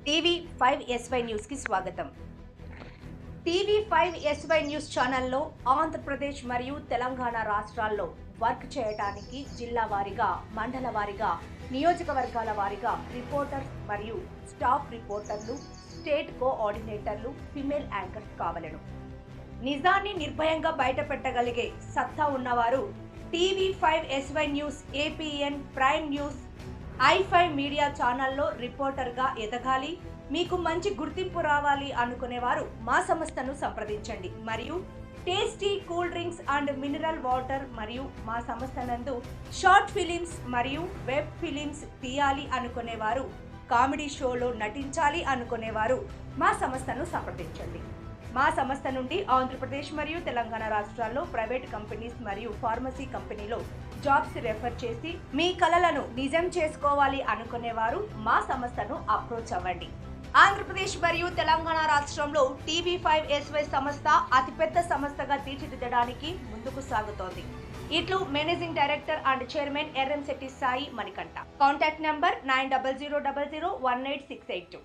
TV 5SY news కి స్వాగతం. TV 5SY news ఛానల్లో ఆంధ్రప్రదేశ్ మరియు తెలంగాణ రాష్ట్రాల్లో వర్క్ చేయడానికి జిల్లా వారీగా, మండల వారీగా, నియోజకవర్గాల వారీగా రిపోర్టర్స్ మరియు స్టాఫ్ రిపోర్టర్లు, స్టేట్ కోఆర్డినేటర్లు, ఫిమేల్ యాంకర్స్ కావలెను. నిజాన్ని నిర్భయంగా బయటపెట్టగలిగే సత్తా ఉన్నవారు TV 5SY news, APN, prime news, i5 media ఛానల్లో రిపోర్టర్గా ఎదగాలి, మీకు మంచి గుర్తింపు రావాలి అనుకునేవారు మా సంస్థను సంప్రదించండి. మరియు tasty cool drinks and mineral water మరియు మా సంస్థ నందు షార్ట్ ఫిలిమ్స్ మరియు వెబ్ ఫిలిమ్స్ తీయాలి అనుకునేవారు, కామెడీ షోలో నటించాలి అనుకునేవారు మా సంస్థను సంప్రదించండి. మా సంస్థ నుండి ఆంధ్రప్రదేశ్ మరియు తెలంగాణ రాష్ట్రాల్లో ప్రైవేట్ కంపెనీస్ మరియు ఫార్మసీ కంపెనీలో జాబ్స్ రెఫర్ చేసి మీ కలలను నిజం చేసుకోవాలి అనుకునేవారు మా సంస్థను అప్రోచ్ అవ్వండి. ఆంధ్రప్రదేశ్ మరియు తెలంగాణ రాష్ట్రంలో టీవీ 5SY సంస్థ అతిపెద్ద సంస్థగా తీర్చిదిద్దడానికి ముందుకు సాగుతోంది. ఇట్లు managing director and chairman Erramsetti Sai Manikanta. Contact number 9000001868.